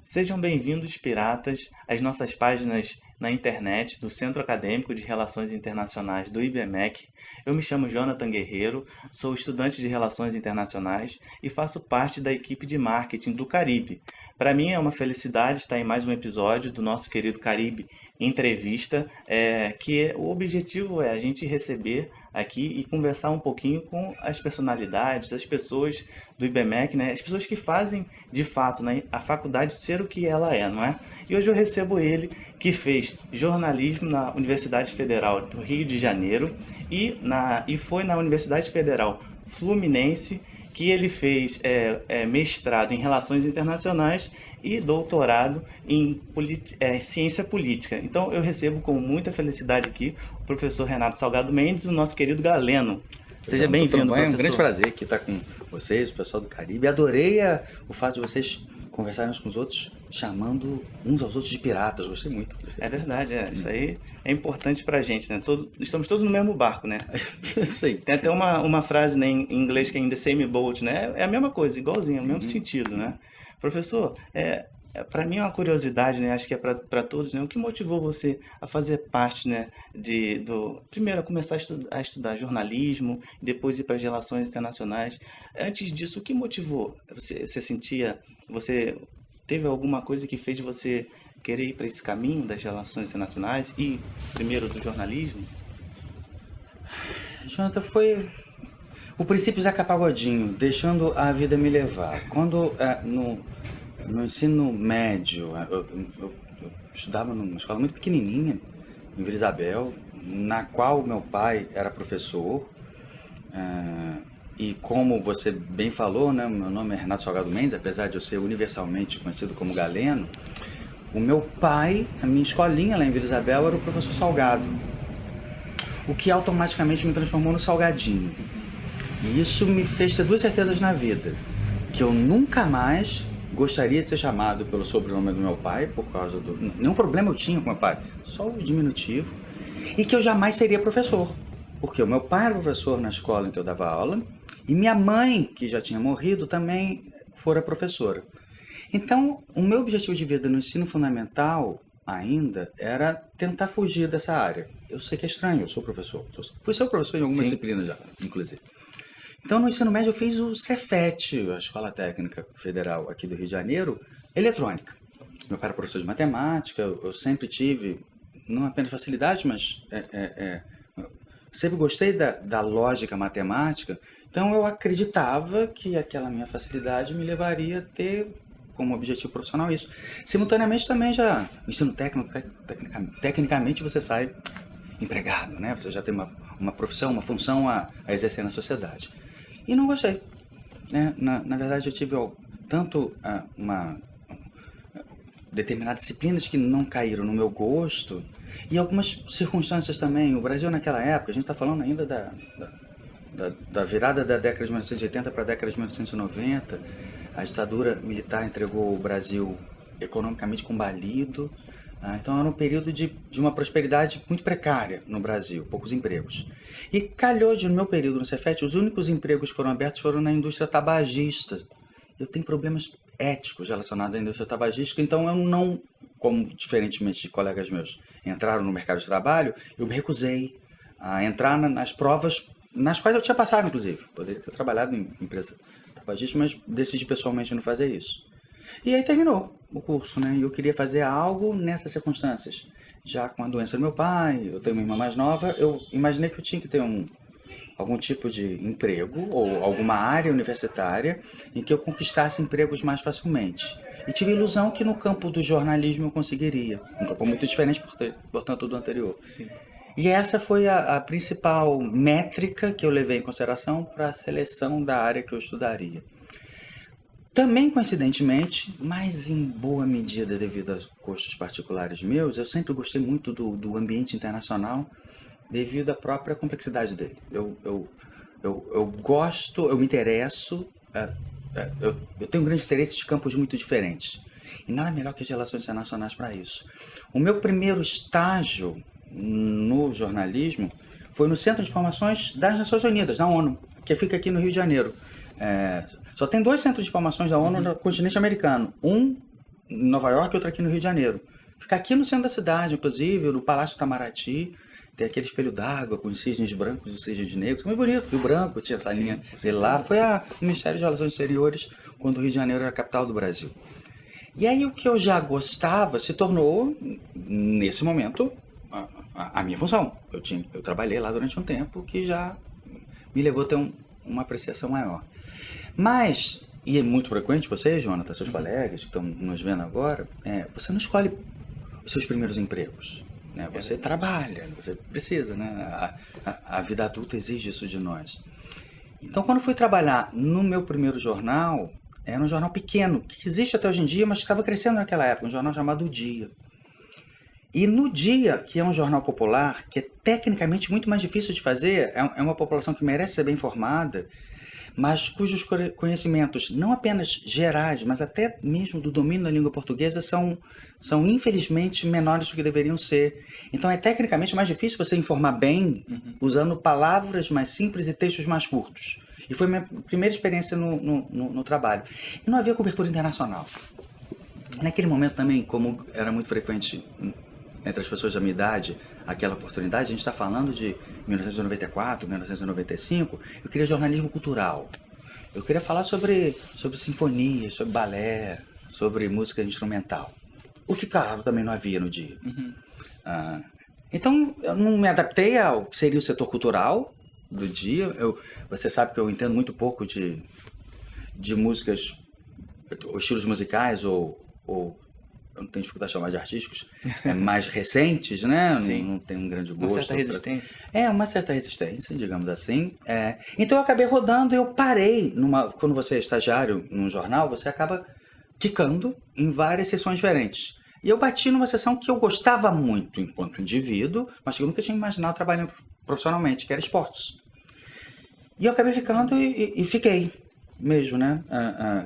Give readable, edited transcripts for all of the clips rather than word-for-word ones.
Sejam bem-vindos, piratas, às nossas páginas na internet do Centro Acadêmico de Relações Internacionais do IBMEC. Eu me chamo Jonathan Guerreiro, sou estudante de Relações Internacionais e faço parte da equipe de marketing do Caribe. Para mim é uma felicidade estar em mais um episódio do nosso querido Caribe Entrevista, que o objetivo é a gente receber aqui e conversar um pouquinho com as personalidades, as pessoas do IBMEC, né? As pessoas que fazem de fato, né, a faculdade ser o que ela é, não é? E hoje eu recebo ele, que fez jornalismo na Universidade Federal do Rio de Janeiro e foi na Universidade Federal Fluminense que ele fez mestrado em Relações Internacionais e doutorado em Ciência Política. Então eu recebo com muita felicidade aqui o professor Renato Salgado Mendes, o nosso querido Galeno. Seja bem-vindo, professor. É um grande prazer aqui estar com vocês, o pessoal do Caribe. Adorei o fato de vocês conversarem uns com os outros, chamando uns aos outros de piratas. Gostei muito. É verdade, isso aí é importante pra gente, né? Estamos todos no mesmo barco, né? Sei. Tem até uma frase, né, em inglês que é in the same boat, né? É a mesma coisa, igualzinho, é o mesmo sentido, né? Professor, para mim é uma curiosidade, né? Acho que é para todos, né? O que motivou você a fazer parte, né? Primeiro, a começar a estudar jornalismo, depois ir para as relações internacionais. Antes disso, o que motivou? Você teve alguma coisa que fez você querer ir para esse caminho das relações internacionais e primeiro do jornalismo? Jonathan, foi o princípio Zeca Pagodinho, deixando a vida me levar. Quando no ensino médio, eu estudava numa escola muito pequenininha, em Vila Isabel, na qual meu pai era professor. E como você bem falou, né, meu nome é Renato Salgado Mendes, apesar de eu ser universalmente conhecido como Galeno, o meu pai, a minha escolinha lá em Vila Isabel, era o professor Salgado, o que automaticamente me transformou no Salgadinho. E isso me fez ter duas certezas na vida, que eu nunca mais gostaria de ser chamado pelo sobrenome do meu pai, por causa do... Nenhum problema eu tinha com meu pai, só o diminutivo, e que eu jamais seria professor, porque o meu pai era professor na escola em que eu dava aula, e minha mãe, que já tinha morrido, também fora professora. Então, o meu objetivo de vida no ensino fundamental ainda era tentar fugir dessa área. Eu sei que é estranho, eu sou professor. Fui seu professor em algumas disciplinas já, inclusive. Então, no ensino médio, eu fiz o Cefet, a Escola Técnica Federal aqui do Rio de Janeiro, eletrônica. Meu pai era professor de matemática, eu sempre tive, não apenas facilidade, mas sempre gostei da lógica matemática. Então, eu acreditava que aquela minha facilidade me levaria a ter como objetivo profissional isso. Simultaneamente, também já, ensino técnico, tecnicamente você sai empregado, né? Você já tem uma profissão, uma função a exercer na sociedade. E não gostei, né? Na verdade, eu tive tanto determinadas disciplinas que não caíram no meu gosto e algumas circunstâncias também. O Brasil naquela época, a gente está falando ainda da virada da década de 1980 para a década de 1990, a ditadura militar entregou o Brasil economicamente combalido. Então era um período de uma prosperidade muito precária no Brasil, poucos empregos. E calhou no meu período no Cefet, os únicos empregos que foram abertos foram na indústria tabagista. Eu tenho problemas éticos relacionados à indústria tabagística, então eu não, como diferentemente de colegas meus entraram no mercado de trabalho, eu me recusei a entrar nas provas nas quais eu tinha passado, inclusive. Poderia ter trabalhado em empresa tabagística, mas decidi pessoalmente não fazer isso. E aí terminou o curso, né? E eu queria fazer algo nessas circunstâncias. Já com a doença do meu pai, eu tenho uma irmã mais nova, eu imaginei que eu tinha que ter algum tipo de emprego ou alguma área universitária em que eu conquistasse empregos mais facilmente. E tive a ilusão que no campo do jornalismo eu conseguiria. Um campo muito diferente, portanto, do anterior. Sim. E essa foi a principal métrica que eu levei em consideração para a seleção da área que eu estudaria. Também, coincidentemente, mas em boa medida devido aos gostos particulares meus, eu sempre gostei muito do ambiente internacional devido à própria complexidade dele. Eu gosto, eu me interesso, eu tenho um grande interesse de campos muito diferentes. E nada melhor que as relações internacionais para isso. O meu primeiro estágio no jornalismo foi no Centro de Informações das Nações Unidas, da ONU, que fica aqui no Rio de Janeiro. Só tem 2 centros de informações da ONU no continente americano. Um em Nova York e outro aqui no Rio de Janeiro. Fica aqui no centro da cidade, inclusive, no Palácio Itamaraty. Tem aquele espelho d'água com os cisnes brancos e os cisnes negros. Muito bonito. Rio Branco tinha essa linha. E lá foi o Ministério de Relações Exteriores, quando o Rio de Janeiro era a capital do Brasil. E aí o que eu já gostava se tornou, nesse momento, a minha função. Eu trabalhei lá durante um tempo que já me levou a ter uma apreciação maior. Mas, e é muito frequente você, Jonathan, seus colegas que estão nos vendo agora, você não escolhe os seus primeiros empregos. Né? Você trabalha, você precisa, né? A vida adulta exige isso de nós. Então, quando eu fui trabalhar no meu primeiro jornal, era um jornal pequeno, que existe até hoje em dia, mas estava crescendo naquela época, um jornal chamado O Dia. E no Dia, que é um jornal popular, que é tecnicamente muito mais difícil de fazer, é uma população que merece ser bem informada, mas cujos conhecimentos, não apenas gerais, mas até mesmo do domínio da língua portuguesa, são infelizmente menores do que deveriam ser. Então é tecnicamente mais difícil você informar bem usando palavras mais simples e textos mais curtos. E foi minha primeira experiência no trabalho. E não havia cobertura internacional. Naquele momento também, como era muito frequente entre as pessoas da minha idade, aquela oportunidade, a gente está falando de 1994, 1995, eu queria jornalismo cultural. Eu queria falar sobre sinfonia, sobre balé, sobre música instrumental. O que, claro, também não havia no Dia. Então, eu não me adaptei ao que seria o setor cultural do Dia. Você sabe que eu entendo muito pouco de músicas, ou estilos musicais, ou eu não tenho dificuldade de chamar de artísticos, mais recentes, né? Não tenho um grande gosto. Uma certa resistência. Uma certa resistência, digamos assim. Então eu acabei rodando e eu parei. Quando você é estagiário num jornal, você acaba quicando em várias sessões diferentes. E eu bati numa sessão que eu gostava muito enquanto indivíduo, mas que eu nunca tinha imaginado trabalhando profissionalmente, que era esportes. E eu acabei ficando e fiquei mesmo, né?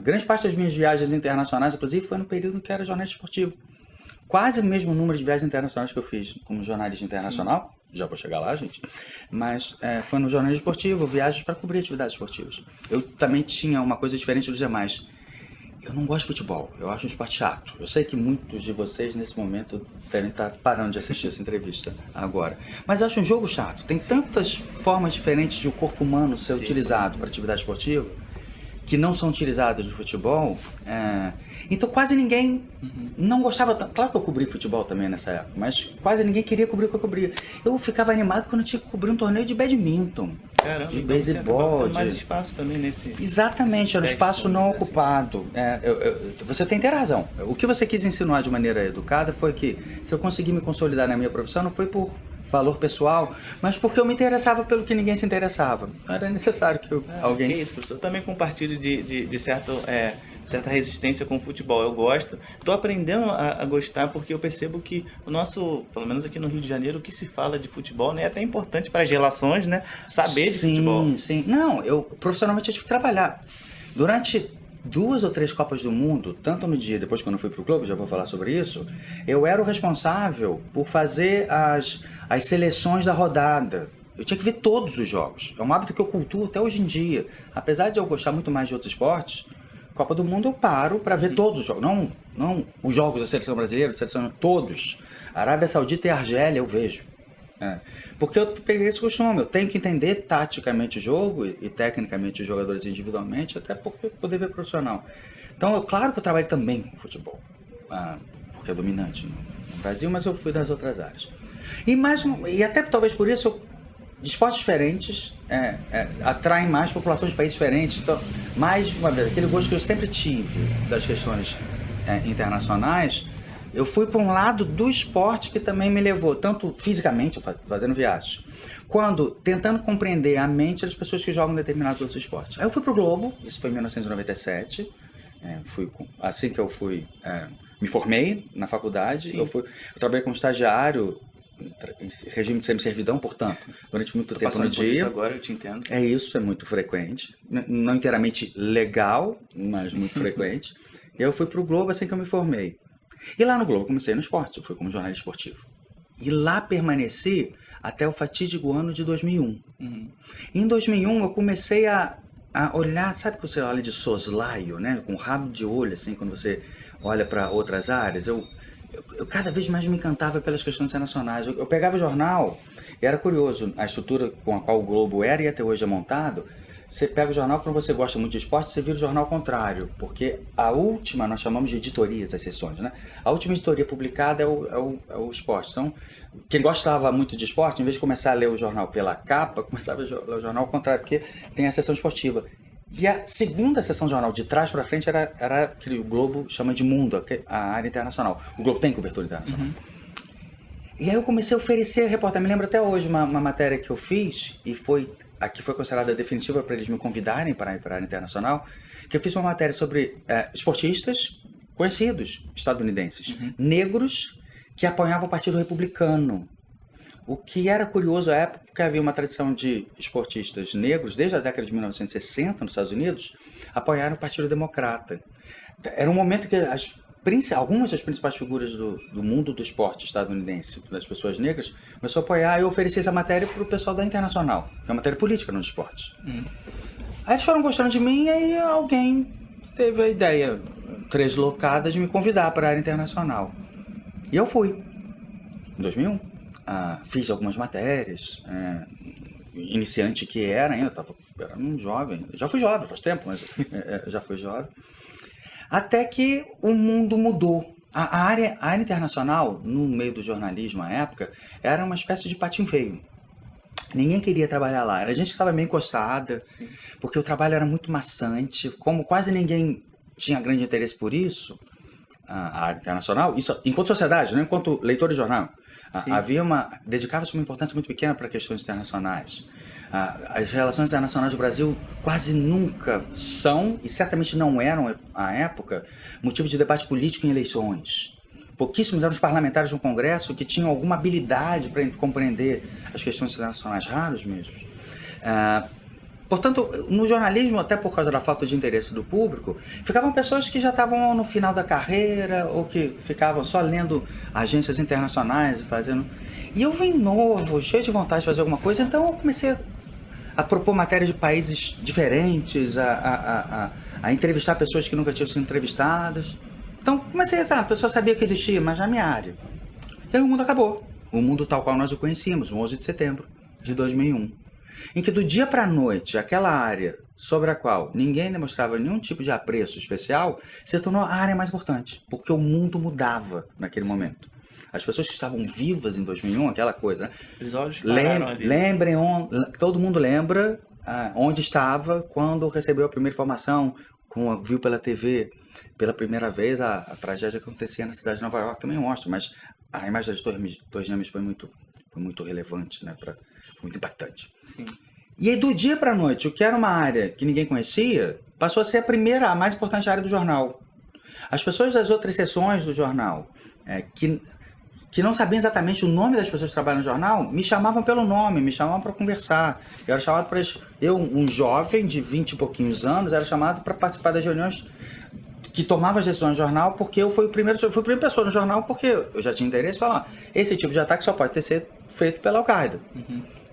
Grande parte das minhas viagens internacionais, inclusive, foi no período que era jornalista esportivo. Quase o mesmo número de viagens internacionais que eu fiz como jornalista internacional. Sim. Já vou chegar lá, gente. Mas foi no jornalismo esportivo, viagens para cobrir atividades esportivas. Eu também tinha uma coisa diferente dos demais. Eu não gosto de futebol, eu acho um esporte chato. Eu sei que muitos de vocês, nesse momento, devem estar parando de assistir essa entrevista agora. Mas eu acho um jogo chato. Tem tantas formas diferentes de o corpo humano ser utilizado para atividade esportiva que não são utilizadas no futebol. Então quase ninguém não gostava tanto. Claro que eu cobri futebol também nessa época, mas quase ninguém queria cobrir o que eu cobria. Eu ficava animado quando eu tinha que cobrir um torneio de badminton. Caramba, de beisebol. Mais espaço também nesse. Exatamente, era um espaço não ocupado. Você tem inteira razão. O que você quis insinuar de maneira educada foi que se eu conseguir me consolidar na minha profissão, não foi por valor pessoal, mas porque eu me interessava pelo que ninguém se interessava. Não era necessário que alguém... Que isso, eu também compartilho de certa resistência com o futebol. Eu gosto, estou aprendendo a gostar porque eu percebo que o nosso, pelo menos aqui no Rio de Janeiro, o que se fala de futebol, né, é até importante para as relações, né, saber de futebol. Sim. Não, eu profissionalmente eu tive que trabalhar. Durante 2 ou 3 Copas do Mundo, tanto no Dia, depois quando eu fui pro clube, já vou falar sobre isso, eu era o responsável por fazer as seleções da rodada. Eu tinha que ver todos os jogos. É um hábito que eu cultuo até hoje em dia. Apesar de eu gostar muito mais de outros esportes, Copa do Mundo eu paro para ver todos os jogos. Não os jogos da seleção brasileira, todos. Arábia Saudita e Argélia eu vejo. Porque eu peguei esse costume, eu tenho que entender taticamente o jogo e tecnicamente os jogadores individualmente, até porque poder ver profissional. Então, claro que eu trabalho também com futebol, porque é dominante no Brasil, mas eu fui das outras áreas. E até talvez por isso, esportes diferentes atraem mais populações de países diferentes. Então, mais uma vez, aquele gosto que eu sempre tive das questões internacionais, eu fui para um lado do esporte que também me levou, tanto fisicamente, fazendo viagens, quando tentando compreender a mente das pessoas que jogam determinados outros esportes. Aí eu fui para o Globo, isso foi em 1997, assim que eu fui, me formei na faculdade, eu trabalhei como estagiário regime de semi-servidão, portanto, durante muito tempo no Passando por isso dia. agora, eu te entendo. É isso, é muito frequente. Não inteiramente legal, mas muito frequente. E eu fui para o Globo assim que eu me formei. E lá no Globo eu comecei no esporte, eu fui como jornalista esportivo. E lá permaneci até o fatídico ano de 2001. Em 2001 eu comecei a olhar, sabe que você olha de soslaio, né? Com rabo de olho, assim, quando você olha para outras áreas. Eu cada vez mais me encantava pelas questões internacionais. Eu pegava o jornal, e era curioso, a estrutura com a qual o Globo era e até hoje é montado, você pega o jornal, quando você gosta muito de esporte, você vira o jornal ao contrário, porque a última, nós chamamos de editorias as sessões, né? A última editoria publicada é o esporte. Então, quem gostava muito de esporte, em vez de começar a ler o jornal pela capa, começava a ler o jornal ao contrário, porque tem a seção esportiva. E a segunda sessão do jornal, de trás para frente, era que o Globo chama de mundo, a área internacional. O Globo tem cobertura internacional. E aí eu comecei a oferecer reportagem. Me lembro até hoje uma matéria que eu fiz, e a que foi considerada definitiva para eles me convidarem para ir para a área internacional, que eu fiz uma matéria sobre esportistas conhecidos, estadunidenses, negros, que apoiavam o Partido Republicano. O que era curioso à época, porque havia uma tradição de esportistas negros, desde a década de 1960, nos Estados Unidos, apoiaram o Partido Democrata. Era um momento que algumas das principais figuras do mundo do esporte estadunidense, das pessoas negras, começou a apoiar e oferecer essa matéria para o pessoal da Internacional, que é uma matéria política no esporte. Aí eles foram gostando de mim e aí alguém teve a ideia translocada de me convidar para a área internacional. E eu fui, em 2001. Fiz algumas matérias, iniciante que era ainda, era um jovem, já fui jovem, faz tempo, mas já fui jovem. Até que o mundo mudou. A área internacional, no meio do jornalismo à época, era uma espécie de patinho feio. Ninguém queria trabalhar lá. Era gente que estava meio encostada, porque o trabalho era muito maçante. Como quase ninguém tinha grande interesse por isso, a área internacional, isso enquanto sociedade, não enquanto leitor de jornal, dedicava-se uma importância muito pequena para questões internacionais. As relações internacionais do Brasil quase nunca são, e certamente não eram à época, motivo de debate político em eleições. Pouquíssimos eram os parlamentares no Congresso que tinham alguma habilidade para compreender as questões internacionais, raros mesmo. Portanto, no jornalismo, até por causa da falta de interesse do público, ficavam pessoas que já estavam no final da carreira ou que ficavam só lendo agências internacionais e fazendo... E eu vim novo, cheio de vontade de fazer alguma coisa, então eu comecei a propor matérias de países diferentes, a entrevistar pessoas que nunca tinham sido entrevistadas. Então comecei a pessoa sabia que existia, mas na minha área. E aí o mundo acabou. O mundo tal qual nós o conhecíamos, o 11 de setembro de 2001. Em que do dia para a noite, aquela área sobre a qual ninguém demonstrava nenhum tipo de apreço especial, se tornou a área mais importante, porque o mundo mudava naquele momento. As pessoas que estavam vivas em 2001, aquela coisa, né? Os olhos pararam ali. Lembrem, todo mundo lembra onde estava quando recebeu a primeira informação, viu pela TV pela primeira vez a tragédia que acontecia na cidade de Nova York, também mostra, mas a imagem das Torres Gêmeas foi muito relevante, né? Foi muito impactante. Sim. E aí, do dia para a noite, o que era uma área que ninguém conhecia, passou a ser a mais importante área do jornal. As pessoas das outras seções do jornal, que não sabiam exatamente o nome das pessoas que trabalham no jornal, me chamavam pelo nome, me chamavam para conversar. Eu era chamado um jovem de 20 e pouquinhos anos, era chamado para participar das reuniões que tomava as decisões no jornal, porque eu fui a primeira pessoa no jornal, porque eu já tinha interesse em falar, esse tipo de ataque só pode ser feito pela Al-Qaeda.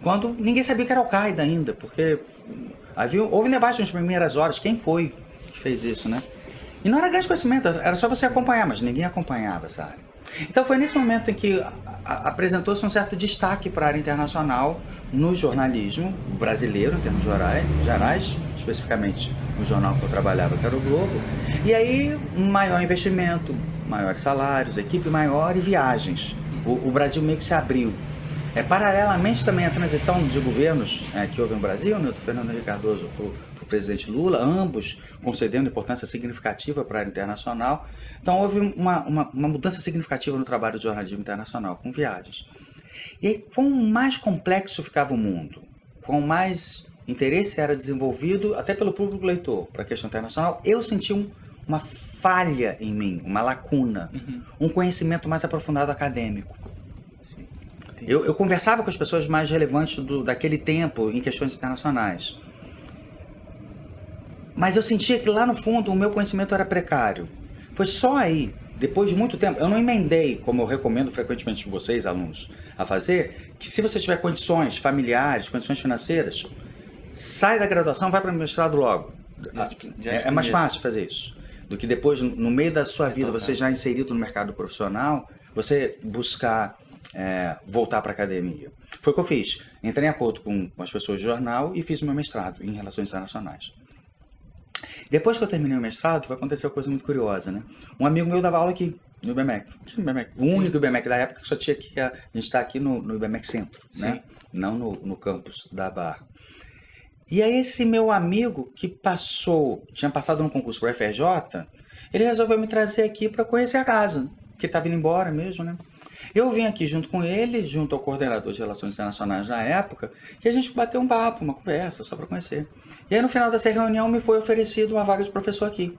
Quando ninguém sabia que era Al-Qaeda ainda, porque houve um debate nas primeiras horas, quem foi que fez isso, né? E não era grande conhecimento, era só você acompanhar, mas ninguém acompanhava essa área. Então foi nesse momento em que apresentou-se um certo destaque para a área internacional no jornalismo brasileiro, em termos gerais, especificamente no jornal que eu trabalhava, que era o Globo, e aí maior investimento, maiores salários, equipe maior e viagens. O Brasil meio que se abriu. Paralelamente também à transição de governos que houve no Brasil, né, do Fernando Henrique Cardoso para o presidente Lula, ambos concedendo importância significativa para a área internacional. Então houve uma mudança significativa no trabalho de jornalismo internacional, com viagens. E aí, quanto mais complexo ficava o mundo, quanto mais interesse era desenvolvido, até pelo público leitor, para a questão internacional, eu senti uma falha em mim, uma lacuna, um conhecimento mais aprofundado acadêmico. Sim. Eu conversava com as pessoas mais relevantes daquele tempo em questões internacionais. Mas eu sentia que lá no fundo o meu conhecimento era precário. Foi só aí, depois de muito tempo, eu não emendei, como eu recomendo frequentemente vocês, alunos, a fazer, que se você tiver condições familiares, condições financeiras, sai da graduação, vai para o mestrado logo. É mais fácil fazer isso do que depois, no meio da sua vida, você já inserido no mercado profissional, você buscar voltar para a academia. Foi o que eu fiz. Entrei em acordo com as pessoas do jornal e fiz o meu mestrado em Relações Internacionais. Depois que eu terminei o mestrado, aconteceu uma coisa muito curiosa, né? Um amigo meu dava aula aqui, no IBMEC. O único IBMEC da época que só tinha que a gente está aqui no IBMEC Centro, né? Não no campus da Barra. E aí esse meu amigo que tinha passado no concurso para o FRJ, ele resolveu me trazer aqui para conhecer a casa, que ele estava indo embora mesmo, né? Eu vim aqui junto com ele, junto ao coordenador de Relações Internacionais na época, e a gente bateu um papo, uma conversa, só para conhecer. E aí no final dessa reunião me foi oferecido uma vaga de professor aqui.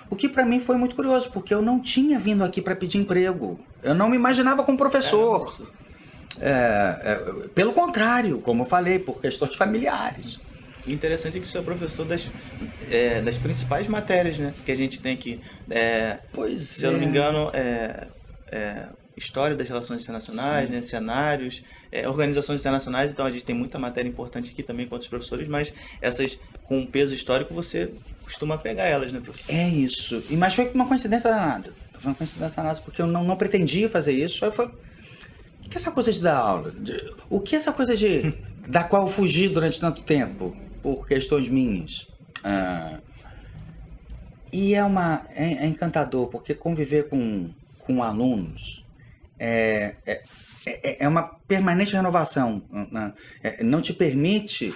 O que para mim foi muito curioso, porque eu não tinha vindo aqui para pedir emprego. Eu não me imaginava como professor. Pelo contrário, como eu falei, por questões familiares. Interessante que o senhor é professor das principais matérias, né, que a gente tem aqui. Se eu não me engano, História das Relações Internacionais, né, cenários, organizações internacionais, então a gente tem muita matéria importante aqui também com outros professores, mas essas com peso histórico você costuma pegar elas, né, professor? É isso, mas foi uma coincidência danada. Foi uma coincidência danada porque eu não pretendia fazer isso. Aí foi, o que é essa coisa de dar aula? O que é essa coisa da qual eu fugi durante tanto tempo, por questões minhas? E é encantador, porque conviver com alunos é uma permanente renovação. Não te permite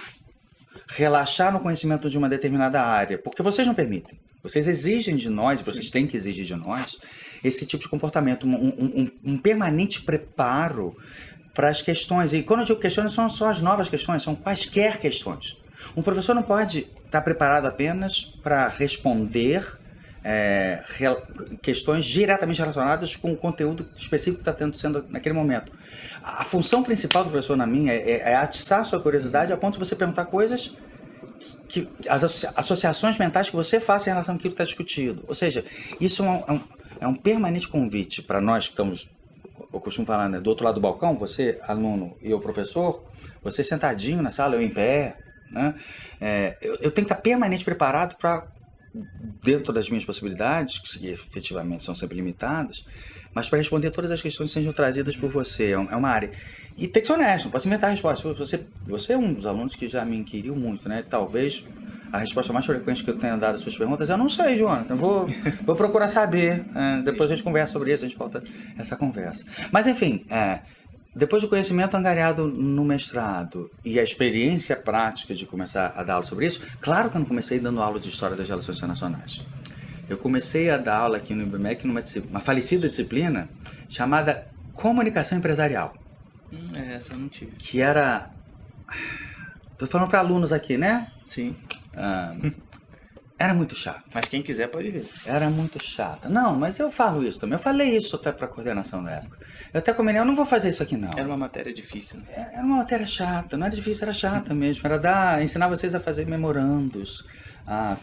relaxar no conhecimento de uma determinada área, porque vocês não permitem. Vocês exigem de nós, vocês têm que exigir de nós, esse tipo de comportamento, um permanente preparo para as questões. E quando eu digo questões, não são só as novas questões, são quaisquer questões. Um professor não pode estar preparado apenas para responder questões diretamente relacionadas com o conteúdo específico que está sendo naquele momento. A função principal do professor, na minha, é atiçar a sua curiosidade a ponto de você perguntar coisas que as associações mentais que você faça em relação àquilo que está discutido. Ou seja, isso é um permanente convite para nós que estamos, eu costumo falar, né, do outro lado do balcão, você, aluno, e eu, professor, você sentadinho na sala, eu em pé, né? Eu tenho que estar permanente preparado para, dentro das minhas possibilidades, que efetivamente são sempre limitadas, mas para responder todas as questões que sejam trazidas por você. É uma área. E tem que ser honesto, não posso inventar a resposta. Você é um dos alunos que já me inquiriu muito, né? Talvez a resposta mais frequente que eu tenha dado às suas perguntas é: eu não sei, Jonathan, vou procurar saber. Depois a gente conversa sobre isso, a gente volta essa conversa. Mas enfim, depois do conhecimento angariado no mestrado e a experiência prática de começar a dar aula sobre isso, claro que eu não comecei dando aula de História das Relações Internacionais. Eu comecei a dar aula aqui no IBMEC numa falecida disciplina chamada Comunicação Empresarial. Essa eu não tive. Que era... Tô falando para alunos aqui, né? Sim. Era muito chato. Mas quem quiser pode ver. Era muito chata. Não, mas eu falo isso também. Eu falei isso até para a coordenação na época. Eu até combinei, eu não vou fazer isso aqui não. Era uma matéria difícil, né? Era uma matéria chata. Não era difícil, era chata mesmo. Era ensinar vocês a fazer memorandos,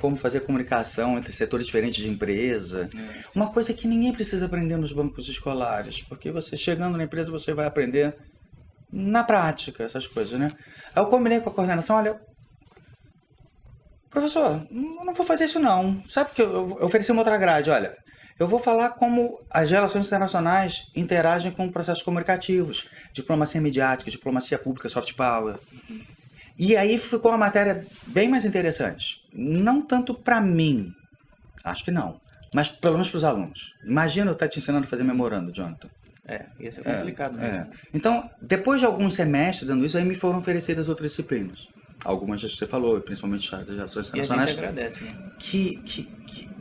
como fazer comunicação entre setores diferentes de empresa. Uma coisa que ninguém precisa aprender nos bancos escolares, porque você chegando na empresa você vai aprender na prática essas coisas, né? Aí eu combinei com a coordenação, olha, professor, eu não vou fazer isso não. Sabe que eu ofereci uma outra grade, olha, eu vou falar como as relações internacionais interagem com processos comunicativos, diplomacia mediática, diplomacia pública, soft power. E aí ficou uma matéria bem mais interessante. Não tanto para mim, acho que não, mas pelo menos para os alunos. Imagina eu estar te ensinando a fazer memorando, Jonathan. Ia ser complicado mesmo. Então, depois de alguns semestres dando isso, aí me foram oferecidas outras disciplinas. Algumas que você falou, principalmente História das Relações Internacionais. E a gente agradece, né? Que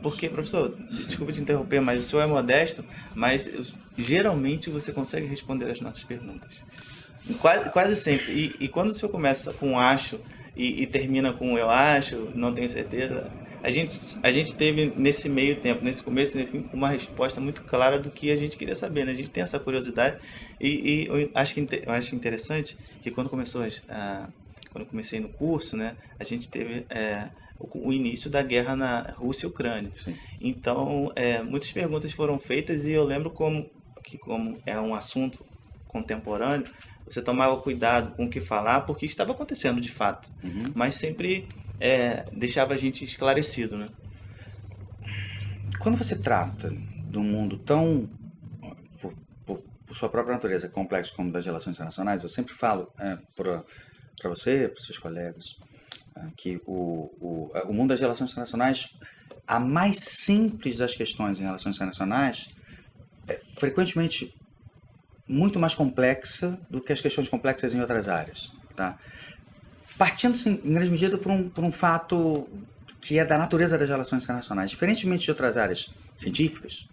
Porque, professor, desculpa te interromper, mas o senhor é modesto, mas geralmente você consegue responder as nossas perguntas. Quase sempre. E quando o senhor começa com acho e termina com eu acho, não tenho certeza, a gente teve nesse meio tempo, nesse começo e no fim, uma resposta muito clara do que a gente queria saber, né? A gente tem essa curiosidade e eu acho eu acho interessante que quando eu comecei no curso, né, a gente teve o início da guerra na Rússia e Ucrânia. Sim. Então, muitas perguntas foram feitas e eu lembro como é um assunto contemporâneo, você tomava cuidado com o que falar, porque estava acontecendo de fato, mas sempre deixava a gente esclarecido, né? Quando você trata de um mundo tão, por sua própria natureza, complexo como das relações internacionais, eu sempre falo para você, para os seus colegas, que o mundo das relações internacionais, a mais simples das questões em relações internacionais, é frequentemente muito mais complexa do que as questões complexas em outras áreas, tá? Partindo, em grande medida, por um fato que é da natureza das relações internacionais. Diferentemente de outras áreas científicas,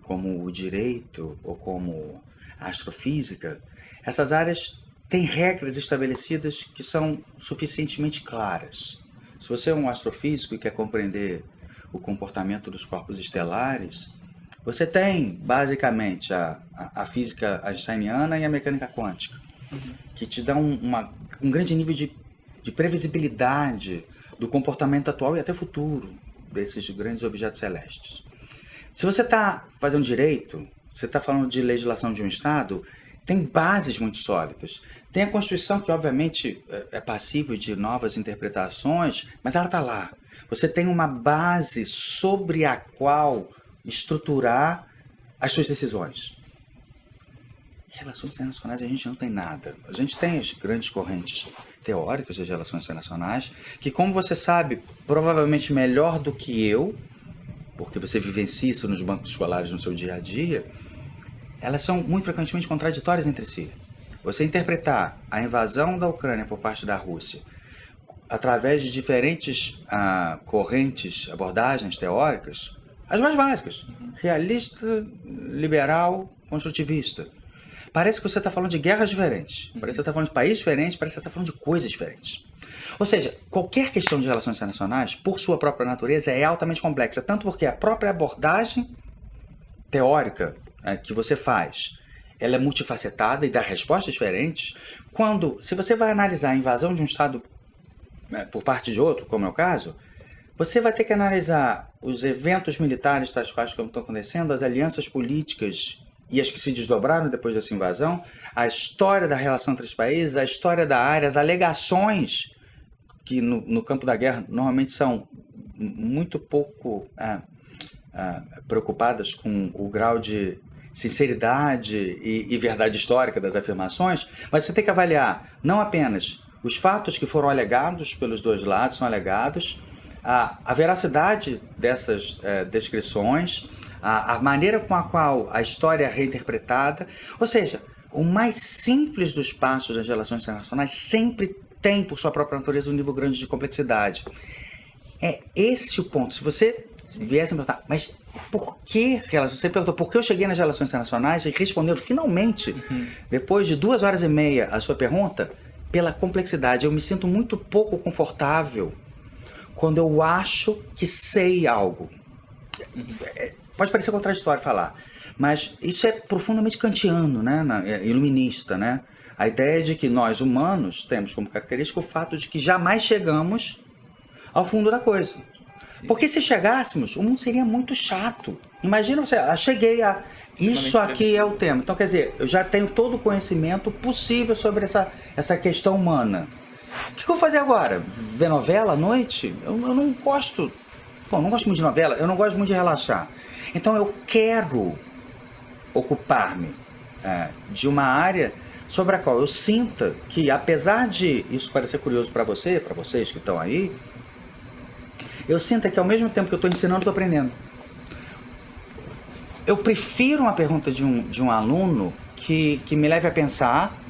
como o direito ou como a astrofísica, essas áreas têm regras estabelecidas que são suficientemente claras. Se você é um astrofísico e quer compreender o comportamento dos corpos estelares, você tem, basicamente, a física einsteiniana e a mecânica quântica, que te dão um grande nível de previsibilidade do comportamento atual e até futuro desses grandes objetos celestes. Se você está fazendo direito, você está falando de legislação de um Estado, tem bases muito sólidas. Tem a Constituição, que obviamente é passível de novas interpretações, mas ela está lá. Você tem uma base sobre a qual estruturar as suas decisões. Em relações internacionais a gente não tem nada. A gente tem as grandes correntes teóricas das relações internacionais, que, como você sabe, provavelmente melhor do que eu, porque você vivencia isso nos bancos escolares no seu dia a dia, elas são muito frequentemente contraditórias entre si. Você interpretar a invasão da Ucrânia por parte da Rússia através de diferentes correntes, abordagens teóricas, as mais básicas, realista, liberal, construtivista. Parece que você está falando de guerras diferentes, parece que você está falando de países diferentes, parece que você está falando de coisas diferentes. Ou seja, qualquer questão de relações internacionais, por sua própria natureza, é altamente complexa, tanto porque a própria abordagem teórica que você faz, ela é multifacetada e dá respostas diferentes, se você vai analisar a invasão de um Estado por parte de outro, como é o caso, você vai ter que analisar os eventos militares tais quais que estão acontecendo, as alianças políticas e as que se desdobraram depois dessa invasão, a história da relação entre os países, a história da área, as alegações que no campo da guerra normalmente são muito pouco preocupadas com o grau de sinceridade e verdade histórica das afirmações, mas você tem que avaliar não apenas os fatos que foram alegados pelos dois lados, são alegados, a veracidade dessas descrições, a maneira com a qual a história é reinterpretada, ou seja, o mais simples dos passos das relações internacionais sempre tem, por sua própria natureza, um nível grande de complexidade. É esse o ponto. Se você viesse a perguntar, mas por que relações? Você perguntou por que eu cheguei nas relações internacionais e respondendo finalmente, depois de 2h30, a sua pergunta, pela complexidade. Eu me sinto muito pouco confortável quando eu acho que sei algo. Pode parecer contraditório falar, mas isso é profundamente kantiano, né? Iluminista, né? A ideia de que nós, humanos, temos como característica o fato de que jamais chegamos ao fundo da coisa. Sim. Porque se chegássemos, o mundo seria muito chato. Imagina você, cheguei a... Isso aqui é o tema. Então, quer dizer, eu já tenho todo o conhecimento possível sobre essa questão humana. O que eu vou fazer agora? Ver novela à noite? Eu não gosto... Bom, não gosto muito de novela, eu não gosto muito de relaxar. Então eu quero ocupar-me de uma área sobre a qual eu sinta que, apesar de isso parecer curioso para você, para vocês que estão aí, eu sinto que ao mesmo tempo que eu estou ensinando, estou aprendendo. Eu prefiro uma pergunta de um aluno que me leve a pensar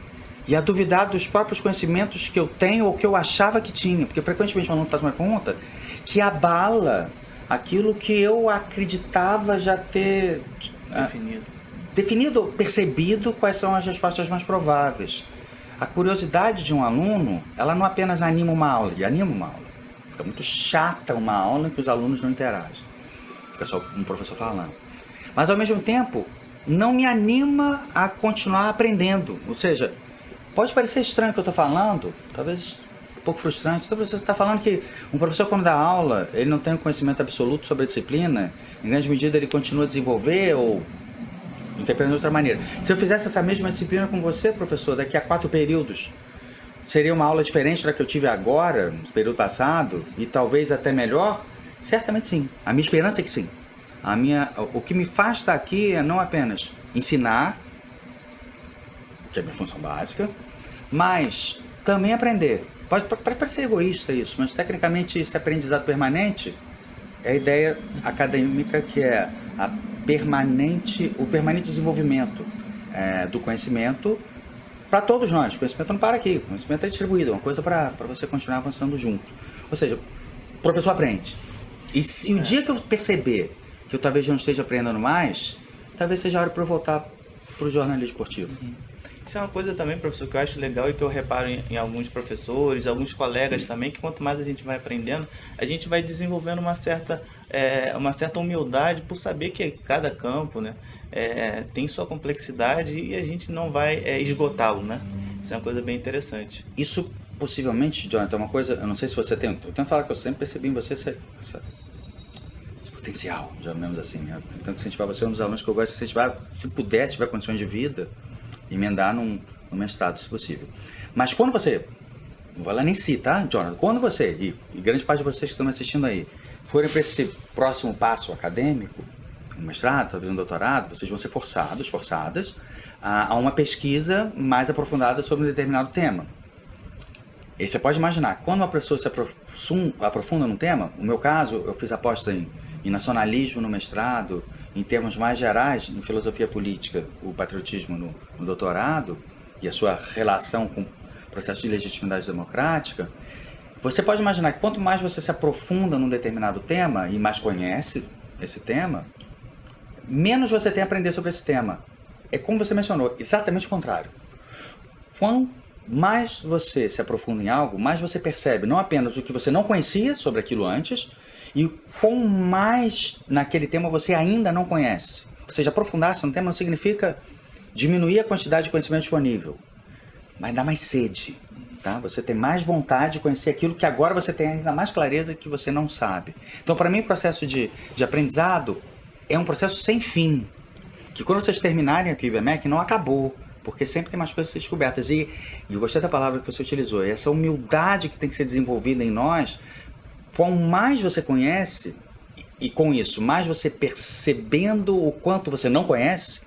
e a duvidar dos próprios conhecimentos que eu tenho ou que eu achava que tinha. Porque frequentemente um aluno faz uma pergunta que abala aquilo que eu acreditava já ter definido, percebido quais são as respostas mais prováveis. A curiosidade de um aluno, ela não apenas anima uma aula, Fica muito chata uma aula em que os alunos não interagem. Fica só um professor falando. Mas, ao mesmo tempo, não me anima a continuar aprendendo. Ou seja, pode parecer estranho o que eu estou falando, talvez um pouco frustrante. Então, você está falando que um professor, quando dá aula, ele não tem um conhecimento absoluto sobre a disciplina, em grande medida ele continua a desenvolver ou interpretando de outra maneira. Se eu fizesse essa mesma disciplina com você, professor, daqui a 4 períodos, seria uma aula diferente da que eu tive agora, no período passado, e talvez até melhor? Certamente sim. A minha esperança é que sim. O que me faz estar aqui é não apenas ensinar, que é a minha função básica, mas também aprender. Pode parecer egoísta isso, mas tecnicamente esse aprendizado permanente é a ideia acadêmica que é o permanente desenvolvimento do conhecimento para todos nós. O conhecimento não para aqui, o conhecimento é distribuído, é uma coisa para você continuar avançando junto. Ou seja, o professor aprende. E o dia que eu perceber que eu talvez não esteja aprendendo mais, talvez seja a hora para eu voltar para o jornalismo esportivo. Isso é uma coisa também, professor, que eu acho legal e que eu reparo em alguns professores, alguns colegas também, que quanto mais a gente vai aprendendo, a gente vai desenvolvendo uma certa humildade por saber que cada campo, né, tem sua complexidade e a gente não vai esgotá-lo, né? Isso é uma coisa bem interessante. Isso possivelmente, Jonathan, é uma coisa, eu não sei se você tem, eu tento falar que eu sempre percebi em você esse potencial, já mesmo assim, né? Tento incentivar você, um dos alunos que eu gosto de incentivar, se puder, se tiver condições de vida, emendar no mestrado, se possível. Mas quando você, não vou lá nem si, tá, Jonathan? Quando você, e grande parte de vocês que estão me assistindo aí, forem para esse próximo passo acadêmico, um mestrado, talvez um doutorado, vocês vão ser forçadas a uma pesquisa mais aprofundada sobre um determinado tema. E você pode imaginar, quando uma pessoa se aprofunda num tema, no meu caso, eu fiz aposta em nacionalismo no mestrado, em termos mais gerais, em filosofia política, o patriotismo no doutorado e a sua relação com o processo de legitimidade democrática, você pode imaginar que quanto mais você se aprofunda num determinado tema e mais conhece esse tema, menos você tem a aprender sobre esse tema. É como você mencionou, exatamente o contrário. Quanto mais você se aprofunda em algo, mais você percebe não apenas o que você não conhecia sobre aquilo antes, e quão mais naquele tema você ainda não conhece. Ou seja, aprofundar-se no tema não significa diminuir a quantidade de conhecimento disponível, mas dá mais sede. Tá? Você tem mais vontade de conhecer aquilo que agora você tem ainda mais clareza que você não sabe. Então, para mim, o processo de aprendizado é um processo sem fim, que quando vocês terminarem aqui o IBMEC, não acabou, porque sempre tem mais coisas a ser descobertas. E eu gostei da palavra que você utilizou, essa humildade que tem que ser desenvolvida em nós. Quanto mais você conhece, e com isso, mais você percebendo o quanto você não conhece,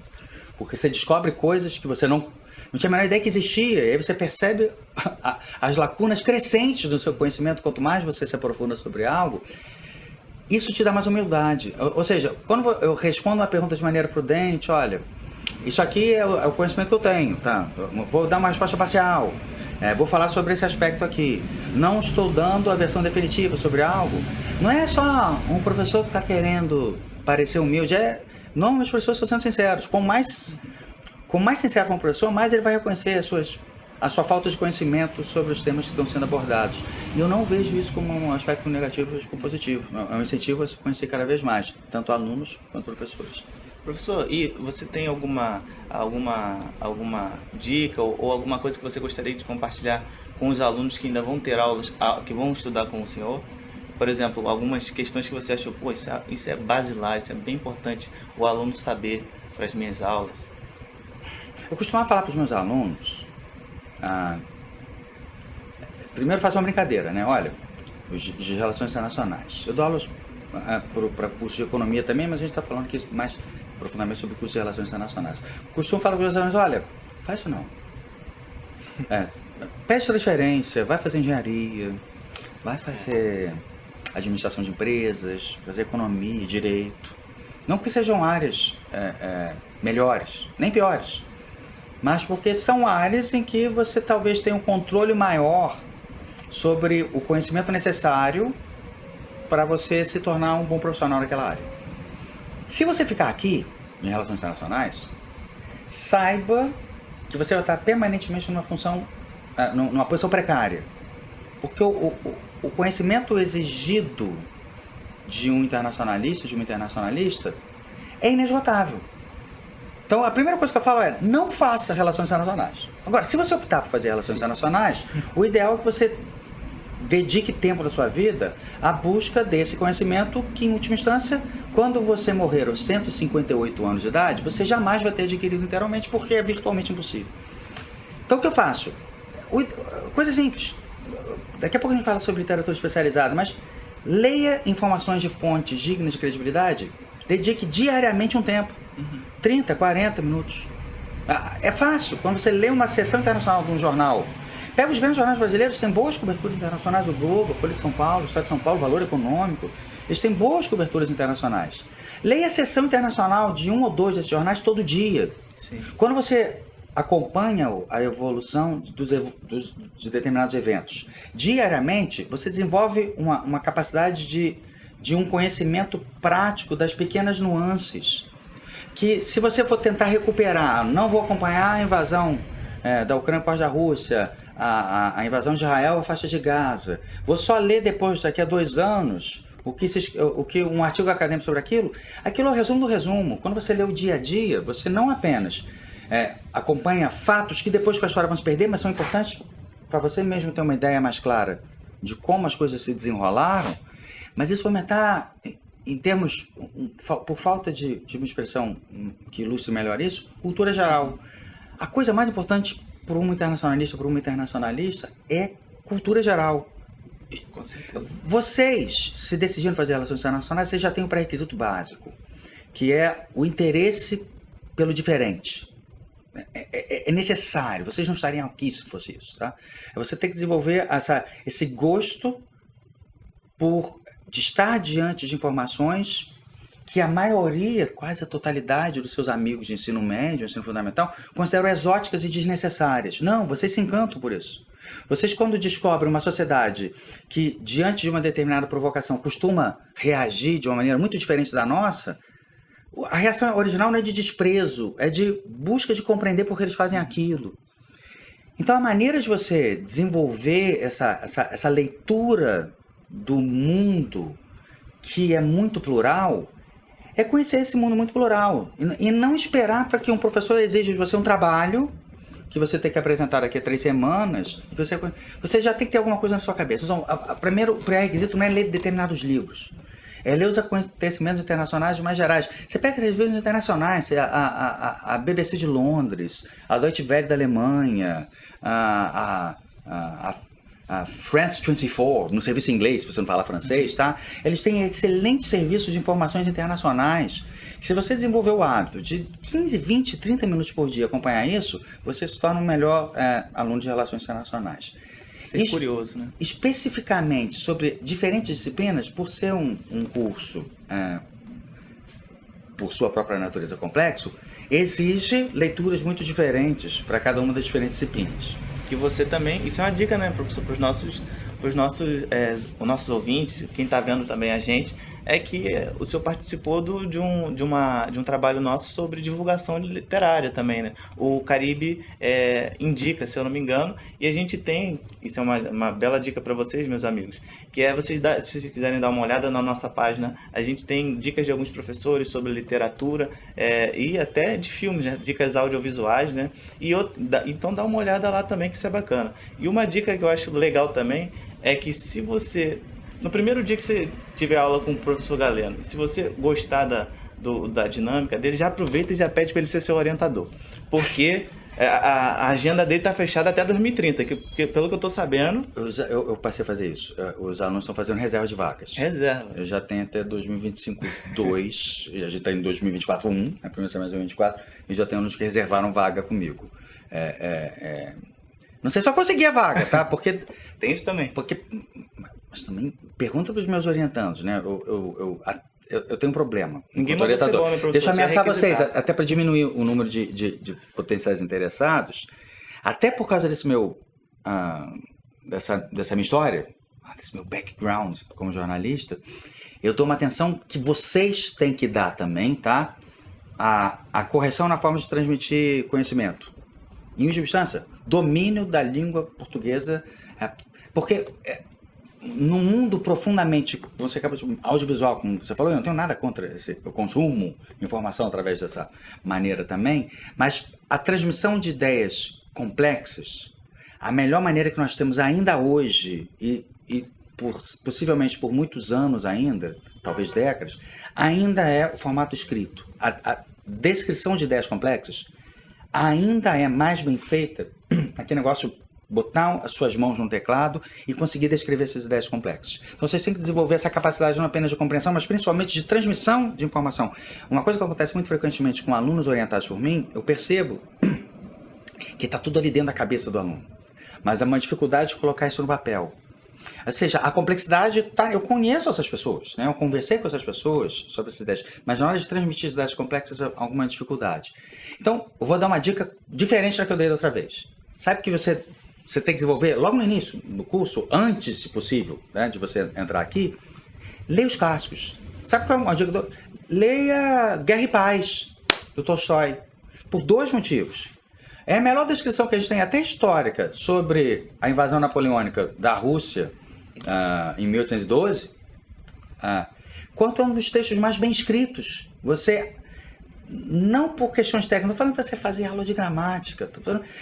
porque você descobre coisas que você não tinha a menor ideia que existia, e aí você percebe as lacunas crescentes do seu conhecimento, quanto mais você se aprofunda sobre algo, isso te dá mais humildade. Ou seja, quando eu respondo uma pergunta de maneira prudente, olha, isso aqui é o conhecimento que eu tenho, tá? Eu vou dar uma resposta parcial. Vou falar sobre esse aspecto aqui. Não estou dando a versão definitiva sobre algo. Não é só um professor que está querendo parecer humilde. Não, os professores estão sendo sinceros. Quanto mais sincero for um professor, mais ele vai reconhecer a sua falta de conhecimento sobre os temas que estão sendo abordados. E eu não vejo isso como um aspecto negativo, mas como positivo. É um incentivo a se conhecer cada vez mais, tanto alunos quanto professores. Professor, e você tem alguma dica ou alguma coisa que você gostaria de compartilhar com os alunos que ainda vão ter aulas, que vão estudar com o senhor? Por exemplo, algumas questões que você achou, pô, isso é basilar, isso é bem importante o aluno saber para as minhas aulas. Eu costumava falar para os meus alunos, primeiro faço uma brincadeira, né? Olha, de relações internacionais. Eu dou aulas para curso de economia também, mas a gente está falando aqui mais profundamente sobre curso de relações internacionais. Costumo falar para os meus alunos, olha, faz isso não. Pede transferência, vai fazer engenharia, vai fazer administração de empresas, fazer economia, direito. Não que sejam áreas melhores, nem piores, mas porque são áreas em que você talvez tenha um controle maior sobre o conhecimento necessário para você se tornar um bom profissional naquela área. Se você ficar aqui, em relações internacionais, saiba que você vai estar permanentemente numa posição precária. Porque o conhecimento exigido de um internacionalista, de uma internacionalista, é inesgotável. Então, a primeira coisa que eu falo é, não faça relações internacionais. Agora, se você optar por fazer relações internacionais, o ideal é que você dedique tempo da sua vida à busca desse conhecimento que, em última instância, quando você morrer aos 158 anos de idade, você jamais vai ter adquirido inteiramente, porque é virtualmente impossível. Então, o que eu faço? Coisa simples. Daqui a pouco a gente fala sobre literatura especializada, mas leia informações de fontes dignas de credibilidade, dedique diariamente um tempo. 30, 40 minutos. É fácil. Quando você lê uma seção internacional de um jornal, pega os grandes jornais brasileiros, tem boas coberturas internacionais, o Globo, a Folha de São Paulo, o Estado de São Paulo, o Valor Econômico, eles têm boas coberturas internacionais. Leia a seção internacional de um ou dois desses jornais todo dia. Sim. Quando você acompanha a evolução de determinados eventos diariamente, você desenvolve uma capacidade de um conhecimento prático das pequenas nuances, que se você for tentar recuperar, não vou acompanhar a invasão da Ucrânia por parte da Rússia, a invasão de Israel à faixa de Gaza, vou só ler depois, daqui a 2 anos, o que um artigo acadêmico sobre aquilo é o resumo do resumo. Quando você lê o dia a dia, você não apenas acompanha fatos que depois com a história vão se perder, mas são importantes para você mesmo ter uma ideia mais clara de como as coisas se desenrolaram, mas isso vai aumentar em termos, por falta de uma expressão que ilustre melhor isso, cultura geral. A coisa mais importante para um internacionalista ou para uma internacionalista é cultura geral. Com certeza. Vocês, se decidiram fazer relações internacionais, vocês já têm o pré-requisito básico, que é o interesse pelo diferente. É necessário, vocês não estariam aqui se fosse isso, tá? Você tem que desenvolver esse gosto de estar diante de informações que a maioria, quase a totalidade dos seus amigos de ensino médio, ensino fundamental, consideram exóticas e desnecessárias. Não, vocês se encantam por isso. Vocês, quando descobrem uma sociedade que, diante de uma determinada provocação, costuma reagir de uma maneira muito diferente da nossa, a reação original não é de desprezo, é de busca de compreender por que eles fazem aquilo. Então, a maneira de você desenvolver essa leitura do mundo que é muito plural é conhecer esse mundo muito plural e não esperar para que um professor exija de você um trabalho que você tem que apresentar daqui a 3 semanas. Você já tem que ter alguma coisa na sua cabeça. Então, o primeiro pré-requisito não é ler determinados livros, é ler os acontecimentos internacionais mais gerais. Você pega as revistas internacionais, a BBC de Londres, a Deutsche Welle da Alemanha, a France 24, no serviço inglês, se você não fala francês, tá? Eles têm excelentes serviços de informações internacionais, que se você desenvolver o hábito de 15, 20, 30 minutos por dia acompanhar isso, você se torna um melhor aluno de relações internacionais. Ser curioso, né? Especificamente sobre diferentes disciplinas, por ser um curso, por sua própria natureza complexo, exige leituras muito diferentes para cada uma das diferentes disciplinas. Que você também, isso é uma dica, né, professor, para os nossos ouvintes, quem está vendo também a gente, é que o senhor participou de um trabalho nosso sobre divulgação literária também, né? O Caribe indica, se eu não me engano, e a gente tem, isso é uma bela dica para vocês, meus amigos, que é se vocês quiserem dar uma olhada na nossa página, a gente tem dicas de alguns professores sobre literatura e até de filmes, né? Dicas audiovisuais, né? Então dá uma olhada lá também, que isso é bacana. E uma dica que eu acho legal também é que se você, no primeiro dia que você tiver aula com o professor Galeno, se você gostar da dinâmica dele, já aproveita e já pede para ele ser seu orientador. Porque a agenda dele está fechada até 2030, que pelo que eu estou sabendo... Eu passei a fazer isso. Os alunos estão fazendo reserva de vagas. Reserva. Eu já tenho até 2025 2, e a gente está em 2024 1, né, primeiro semestre de 2024, e já tem alunos que reservaram vaga comigo. Não sei se eu consegui a vaga, tá? Porque tem isso também. Mas também pergunta dos meus orientandos, né? Eu tenho um problema. Ninguém manda ser bom, né, professor? Deixa eu ameaçar vocês, até para diminuir o número de potenciais interessados, até por causa desse dessa minha história, desse meu background como jornalista, eu dou uma atenção que vocês têm que dar também, tá? A correção na forma de transmitir conhecimento. Em última instância, domínio da língua portuguesa, porque num mundo profundamente, você acaba de, audiovisual, como você falou, eu não tenho nada contra esse, eu consumo informação através dessa maneira também, mas a transmissão de ideias complexas, a melhor maneira que nós temos ainda hoje, possivelmente por muitos anos ainda, talvez décadas, ainda é o formato escrito. A descrição de ideias complexas ainda é mais bem feita, aquele negócio, botar as suas mãos no teclado e conseguir descrever essas ideias complexas. Então vocês têm que desenvolver essa capacidade não apenas de compreensão, mas principalmente de transmissão de informação. Uma coisa que acontece muito frequentemente com alunos orientados por mim, eu percebo que está tudo ali dentro da cabeça do aluno, mas há uma dificuldade de colocar isso no papel. Ou seja, a complexidade tá, eu conheço essas pessoas, né? Eu conversei com essas pessoas sobre essas ideias, mas na hora de transmitir as ideias complexas há alguma dificuldade. Então, eu vou dar uma dica diferente da que eu dei da outra vez. Sabe que você tem que desenvolver logo no início do curso, antes, se possível, né, de você entrar aqui, leia os clássicos. Sabe qual é uma dica? Leia Guerra e Paz, do Tolstói, por 2 motivos. É a melhor descrição que a gente tem, até histórica, sobre a invasão napoleônica da Rússia em 1812, quanto é um dos textos mais bem escritos. Você, não por questões técnicas, não estou falando para você fazer aula de gramática,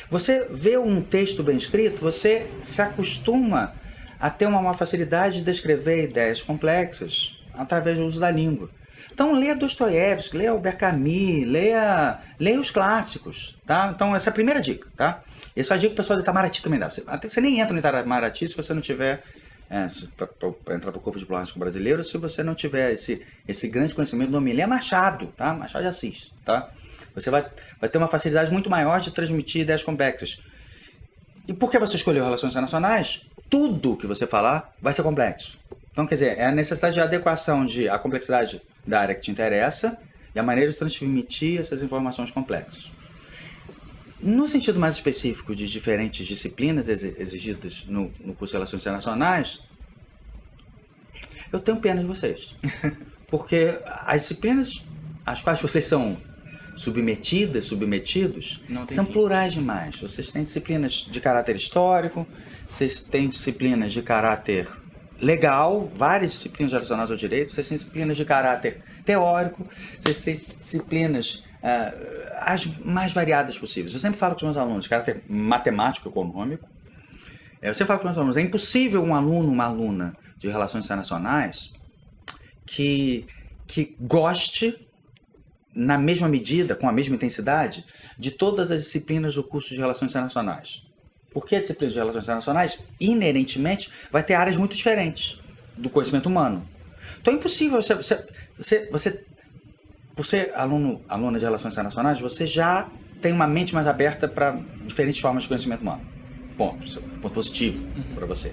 você vê um texto bem escrito, você se acostuma a ter uma maior facilidade de descrever ideias complexas através do uso da língua. Então, leia Dostoiévski, leia Albert Camus, leia os clássicos, tá? Então, essa é a primeira dica, tá? Essa é a dica que o pessoal do Itamaraty também dá. Você nem entra no Itamaraty se você não tiver, para entrar para o corpo diplomático brasileiro, se você não tiver esse grande conhecimento do Homilé Machado, tá? Machado de Assis, tá? Você vai ter uma facilidade muito maior de transmitir ideias complexas. E por que você escolheu Relações Internacionais? Tudo que você falar vai ser complexo. Então, quer dizer, é a necessidade de adequação a complexidade da área que te interessa e a maneira de transmitir essas informações complexas. No sentido mais específico de diferentes disciplinas exigidas no curso de Relações Internacionais, eu tenho pena de vocês. Porque as disciplinas às quais vocês são submetidos, são plurais demais. Vocês têm disciplinas de caráter histórico, vocês têm disciplinas de caráter legal, várias disciplinas relacionadas ao direito, vocês têm disciplinas de caráter teórico, vocês têm disciplinas as mais variadas possíveis. Eu sempre falo com os meus alunos de caráter matemático, econômico. Eu sempre falo com os meus alunos, é impossível um aluno, uma aluna de relações internacionais que goste na mesma medida, com a mesma intensidade, de todas as disciplinas do curso de relações internacionais. Porque a disciplina de relações internacionais, inerentemente, vai ter áreas muito diferentes do conhecimento humano. Então é impossível você por ser aluna de relações internacionais, você já tem uma mente mais aberta para diferentes formas de conhecimento humano. Ponto positivo para você.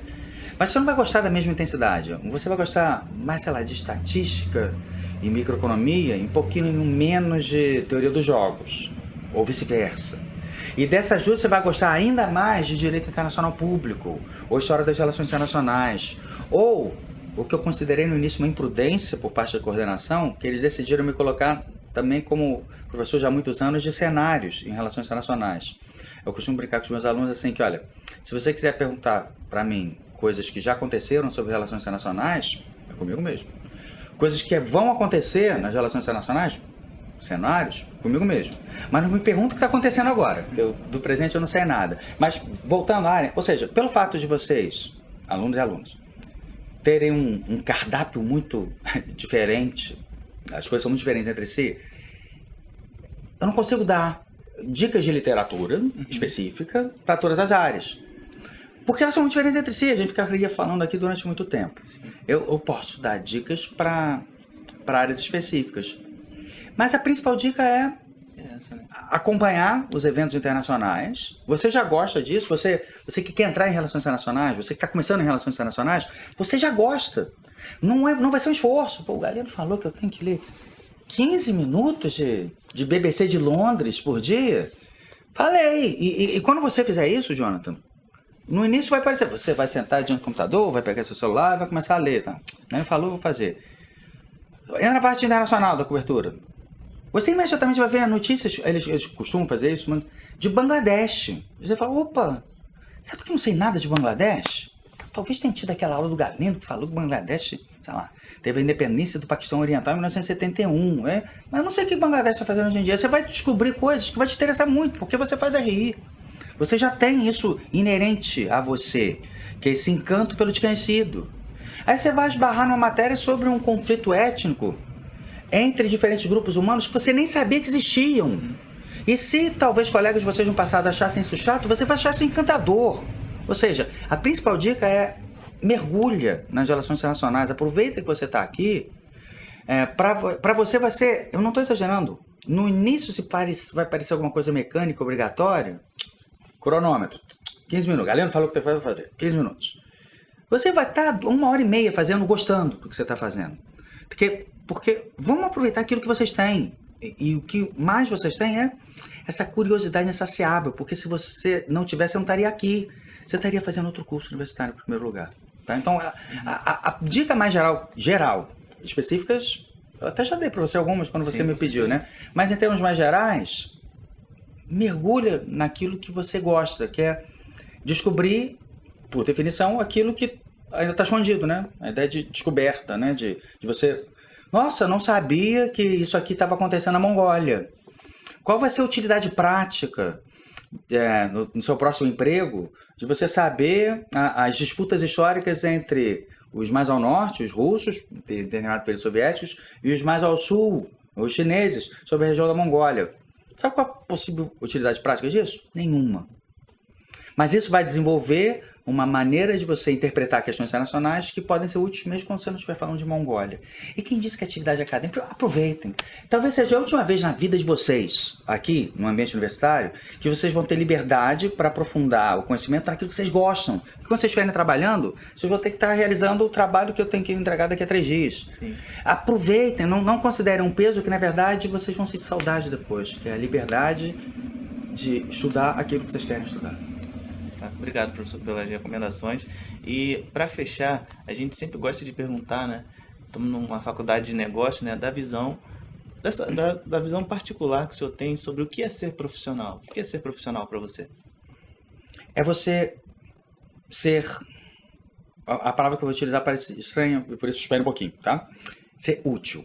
Mas você não vai gostar da mesma intensidade. Você vai gostar mais, sei lá, de estatística e microeconomia, e um pouquinho menos de teoria dos jogos, ou vice-versa. E dessas duas você vai gostar ainda mais de direito internacional público, ou história das relações internacionais, ou o que eu considerei no início uma imprudência por parte da coordenação, que eles decidiram me colocar também como professor já há muitos anos de cenários em relações internacionais. Eu costumo brincar com os meus alunos assim que, olha, se você quiser perguntar para mim coisas que já aconteceram sobre relações internacionais, é comigo mesmo. Coisas que vão acontecer nas relações internacionais, cenários, comigo mesmo. Mas não me pergunta o que está acontecendo agora. Do presente eu não sei nada. Mas voltando à área, ou seja, pelo fato de vocês, alunos e alunas, terem um cardápio muito diferente, as coisas são muito diferentes entre si, eu não consigo dar dicas de literatura específica para todas as áreas. Porque elas são muito diferentes entre si, a gente ficaria falando aqui durante muito tempo. Eu posso dar dicas para áreas específicas. Mas a principal dica é acompanhar os eventos internacionais. Você já gosta disso? Você que quer entrar em relações internacionais, você que está começando em relações internacionais, você já gosta. Não vai ser um esforço. Pô, o Galeno falou que eu tenho que ler 15 minutos de BBC de Londres por dia. Falei. E quando você fizer isso, Jonathan, no início vai parecer, você vai sentar diante do computador, vai pegar seu celular e vai começar a ler. Tá? Ele falou, vou fazer. Entra na parte internacional da cobertura. Você imediatamente vai ver notícias, eles costumam fazer isso, de Bangladesh. Você fala, opa, sabe que eu não sei nada de Bangladesh? talvez tenha tido aquela aula do Galeno que falou que o Bangladesh, sei lá, teve a independência do Paquistão Oriental em 1971, né? Mas eu não sei o que o Bangladesh está fazendo hoje em dia. Você vai descobrir coisas que vai te interessar muito, porque você faz RI. Você já tem isso inerente a você, que é esse encanto pelo desconhecido. Aí você vai esbarrar numa matéria sobre um conflito étnico entre diferentes grupos humanos que você nem sabia que existiam. E se talvez colegas de vocês no passado achassem isso chato, você vai achar isso encantador. Ou seja, a principal dica é mergulha nas relações internacionais. Aproveita que você está aqui. Para você vai ser... Eu não estou exagerando. No início vai parecer alguma coisa mecânica, obrigatória. Cronômetro. 15 minutos. Galeno falou que vai fazer. 15 minutos. Você vai estar 1h30 fazendo, gostando do que você está fazendo. Porque vamos aproveitar aquilo que vocês têm. E o que mais vocês têm é essa curiosidade insaciável. Porque se você não tivesse, você não estaria aqui. Você estaria fazendo outro curso universitário em primeiro lugar. Tá? Então, a dica mais geral, específicas, eu até já dei para você algumas quando você me pediu, né? Mas em termos mais gerais, mergulha naquilo que você gosta, que é descobrir, por definição, aquilo que ainda está escondido, né? A ideia de descoberta, né? De você... Nossa, não sabia que isso aqui estava acontecendo na Mongólia. Qual vai ser a utilidade prática no seu próximo emprego de você saber as disputas históricas entre os mais ao norte, os russos, determinados pelos soviéticos, e os mais ao sul, os chineses, sobre a região da Mongólia? Sabe qual a possível utilidade prática disso? Nenhuma. Mas isso vai desenvolver uma maneira de você interpretar questões internacionais que podem ser úteis mesmo quando você não estiver falando de Mongólia. E quem disse que a atividade acadêmica, aproveitem. Talvez seja a última vez na vida de vocês, aqui no ambiente universitário, que vocês vão ter liberdade para aprofundar o conhecimento naquilo que vocês gostam. E quando vocês estiverem trabalhando, vocês vão ter que estar realizando o trabalho que eu tenho que entregar daqui a 3 dias. Sim. Aproveitem, não considerem um peso que na verdade vocês vão sentir saudade depois, que é a liberdade de estudar aquilo que vocês querem estudar. Obrigado, professor, pelas recomendações. E para fechar, a gente sempre gosta de perguntar, né? Estamos numa faculdade de negócio, né? Da visão particular que o senhor tem sobre o que é ser profissional. O que é ser profissional para você? É você ser... A palavra que eu vou utilizar parece estranha, e por isso espere um pouquinho, tá? Ser útil.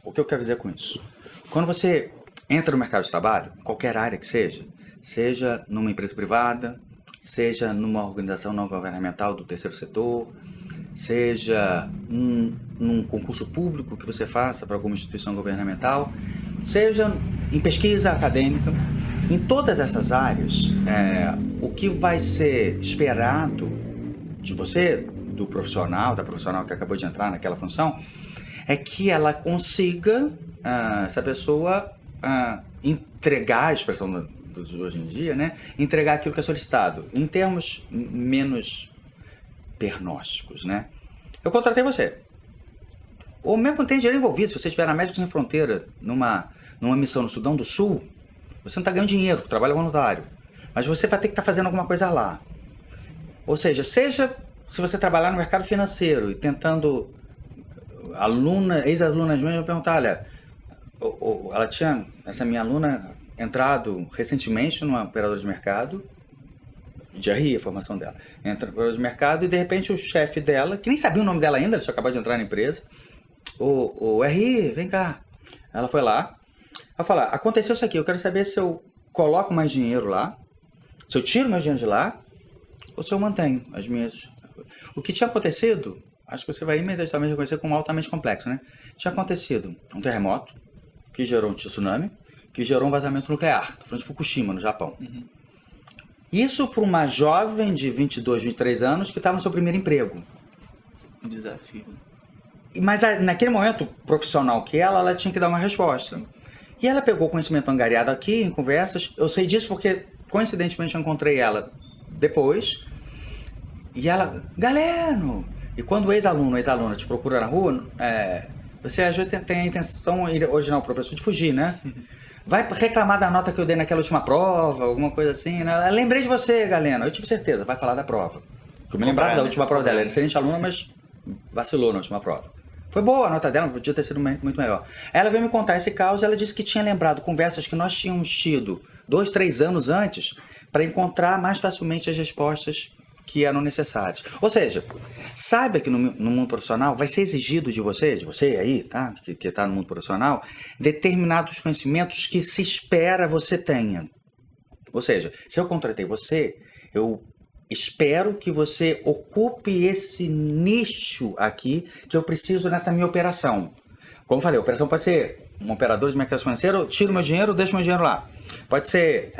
O que eu quero dizer com isso? Quando você entra no mercado de trabalho, qualquer área que seja numa empresa privada, seja numa organização não governamental do terceiro setor, seja num concurso público que você faça para alguma instituição governamental, seja em pesquisa acadêmica, em todas essas áreas, o que vai ser esperado de você, do profissional, da profissional que acabou de entrar naquela função, é que ela consiga, essa pessoa, entregar a expressão de hoje em dia, né? Entregar aquilo que é solicitado, em termos menos pernósticos, né? Eu contratei você. Ou mesmo não tem dinheiro envolvido, se você estiver na Médicos Sem Fronteira, numa missão no Sudão do Sul, você não está ganhando dinheiro, trabalho voluntário. Mas você vai ter que estar fazendo alguma coisa lá. Ou seja se você trabalhar no mercado financeiro e tentando... ex-alunas mesmo, eu perguntar, olha, essa minha aluna entrado recentemente numa operadora de mercado, de RI, a formação dela, entra no operador de mercado e de repente o chefe dela, que nem sabia o nome dela ainda, ela só acabou de entrar na empresa, o RI, vem cá. Ela foi lá, ela falou, aconteceu isso aqui, eu quero saber se eu coloco mais dinheiro lá, se eu tiro meu dinheiro de lá, ou se eu mantenho as minhas... O que tinha acontecido, acho que você vai imediatamente reconhecer como altamente complexo, né? Tinha acontecido um terremoto, que gerou um tsunami, que gerou um vazamento nuclear. Estou falando de Fukushima, no Japão. Uhum. Isso para uma jovem de 22, 23 anos que estava no seu primeiro emprego. Um desafio. Mas naquele momento, profissional que ela tinha que dar uma resposta. E ela pegou o conhecimento angariado aqui, em conversas. Eu sei disso porque, coincidentemente, eu encontrei ela depois. E ela, Galeno! E quando o ex-aluno, ex-aluna te procura na rua, você às vezes tem a intenção original, o professor, de fugir, né? Vai reclamar da nota que eu dei naquela última prova, alguma coisa assim, né? Lembrei de você, Galeno. Eu tive certeza, vai falar da prova. Eu me lembrava da última prova dela. Era excelente aluna, mas vacilou na última prova. Foi boa a nota dela, podia ter sido muito melhor. Ela veio me contar esse caso, ela disse que tinha lembrado conversas que nós tínhamos tido 2, 3 anos antes para encontrar mais facilmente as respostas que eram necessários. Ou seja, saiba que no mundo profissional vai ser exigido de você aí, tá? Que está no mundo profissional, determinados conhecimentos que se espera você tenha. Ou seja, se eu contratei você, eu espero que você ocupe esse nicho aqui que eu preciso nessa minha operação. Como eu falei, a operação pode ser um operador de mercado financeiro, tiro meu dinheiro, deixo meu dinheiro lá. Pode ser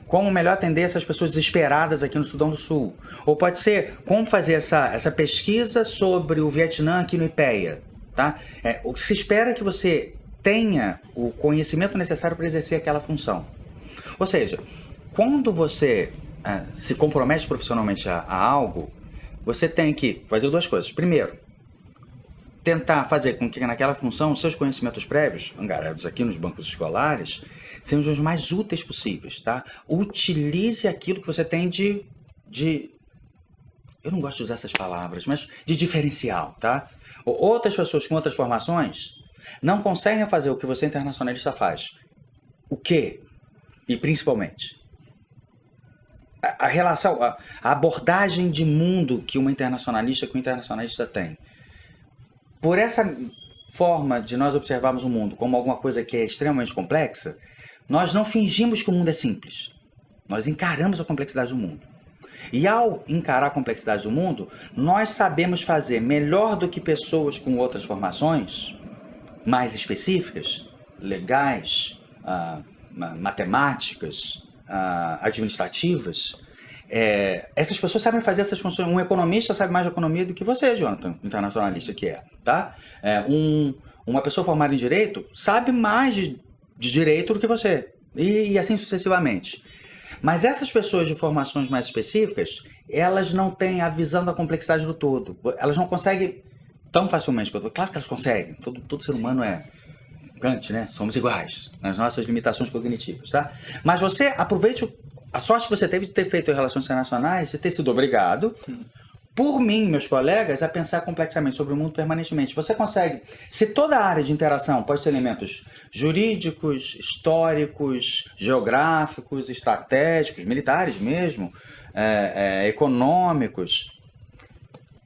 como melhor atender essas pessoas desesperadas aqui no Sudão do Sul. Ou pode ser como fazer essa pesquisa sobre o Vietnã aqui no IPEA. Tá? O que se espera é que você tenha o conhecimento necessário para exercer aquela função. Ou seja, quando você se compromete profissionalmente a algo, você tem que fazer duas coisas. Primeiro, tentar fazer com que naquela função os seus conhecimentos prévios, angarados aqui nos bancos escolares, sejam os mais úteis possíveis, tá? Utilize aquilo que você tem de eu não gosto de usar essas palavras, mas de diferencial, tá? Outras pessoas com outras formações não conseguem fazer o que você internacionalista faz. O quê? E principalmente a relação, a abordagem de mundo que uma internacionalista com um internacionalista tem. Por essa forma de nós observarmos o mundo como alguma coisa que é extremamente complexa, nós não fingimos que o mundo é simples. Nós encaramos a complexidade do mundo. E ao encarar a complexidade do mundo, nós sabemos fazer melhor do que pessoas com outras formações, mais específicas, legais, matemáticas, administrativas. Essas pessoas sabem fazer essas funções. Um economista sabe mais de economia do que você, Jonathan, internacionalista que é, tá? Uma pessoa formada em direito sabe mais de direito do que você, e assim sucessivamente. Mas essas pessoas de formações mais específicas, elas não têm a visão da complexidade do todo. Elas não conseguem tão facilmente. Claro que elas conseguem. Todo ser humano é Kant, né? Somos iguais nas nossas limitações cognitivas, tá? Mas você aproveite a sorte que você teve de ter feito relações internacionais e ter sido obrigado, por mim e meus colegas, a pensar complexamente sobre o mundo permanentemente. Você consegue, se toda a área de interação pode ter elementos jurídicos, históricos, geográficos, estratégicos, militares mesmo, econômicos,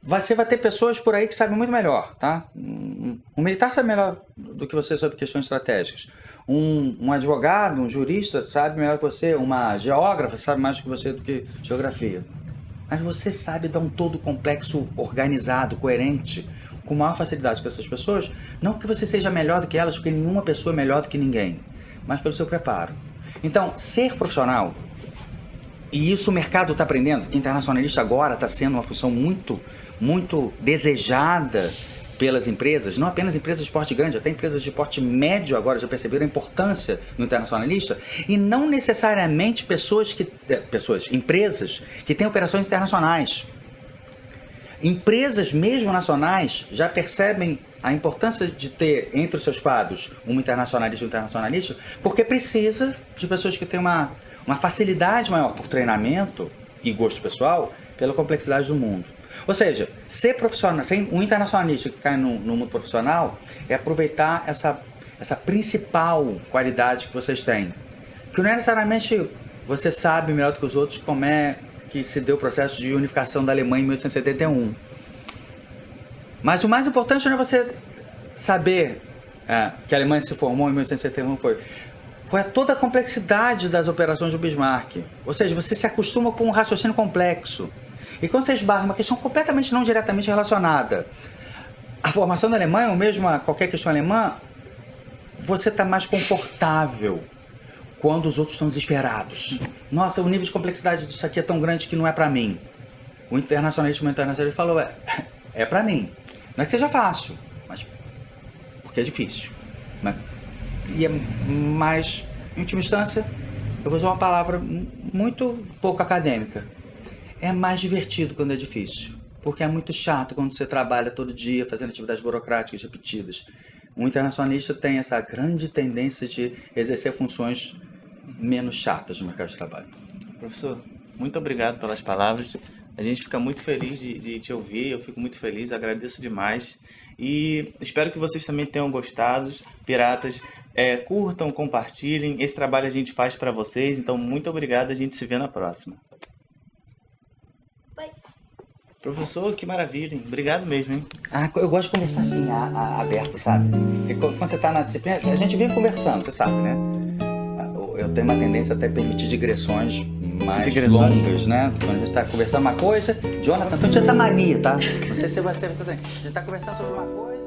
você vai ter pessoas por aí que sabem muito melhor, tá? Um militar sabe melhor do que você sobre questões estratégicas. Um advogado, um jurista sabe melhor que você. Uma geógrafa sabe mais do que você do que geografia. Mas você sabe dar um todo complexo, organizado, coerente, com maior facilidade que essas pessoas, não porque você seja melhor do que elas, porque nenhuma pessoa é melhor do que ninguém, mas pelo seu preparo. Então, ser profissional, e isso o mercado está aprendendo, internacionalista agora está sendo uma função muito, muito desejada pelas empresas, não apenas empresas de porte grande, até empresas de porte médio agora já perceberam a importância do internacionalista, e não necessariamente empresas que têm operações internacionais. Empresas mesmo nacionais já percebem a importância de ter entre os seus quadros um internacionalista, porque precisa de pessoas que têm uma facilidade maior por treinamento e gosto pessoal pela complexidade do mundo. Ou seja, ser profissional, ser um internacionalista que cai no mundo profissional é aproveitar essa principal qualidade que vocês têm. Que não é necessariamente você sabe melhor do que os outros como é que se deu o processo de unificação da Alemanha em 1871. Mas o mais importante não é você saber que a Alemanha se formou em 1871, foi toda a complexidade das operações do Bismarck. Ou seja, você se acostuma com um raciocínio complexo. E quando você esbarra uma questão completamente não diretamente relacionada à formação da Alemanha, ou mesmo a qualquer questão alemã, você está mais confortável quando os outros estão desesperados. Nossa, o nível de complexidade disso aqui é tão grande que não é para mim. O internacionalista falou, é para mim. Não é que seja fácil, mas porque é difícil. E é mais, em última instância, eu vou usar uma palavra muito pouco acadêmica. É mais divertido quando é difícil, porque é muito chato quando você trabalha todo dia fazendo atividades burocráticas repetidas. Um internacionalista tem essa grande tendência de exercer funções menos chatas no mercado de trabalho. Professor, muito obrigado pelas palavras. A gente fica muito feliz de te ouvir, eu fico muito feliz, agradeço demais. E espero que vocês também tenham gostado. Piratas, curtam, compartilhem. Esse trabalho a gente faz para vocês, então muito obrigado, a gente se vê na próxima. Oi. Professor, que maravilha, hein? Obrigado mesmo, hein? Eu gosto de conversar assim, aberto, sabe? E quando você tá na disciplina, a gente vive conversando, você sabe, né? Eu tenho uma tendência até a permitir digressões mais Digressões? longas, né? Quando a gente tá conversando uma coisa, Jonathan, então tinha essa mania, tá? Não sei se você tem. A gente tá conversando sobre uma coisa.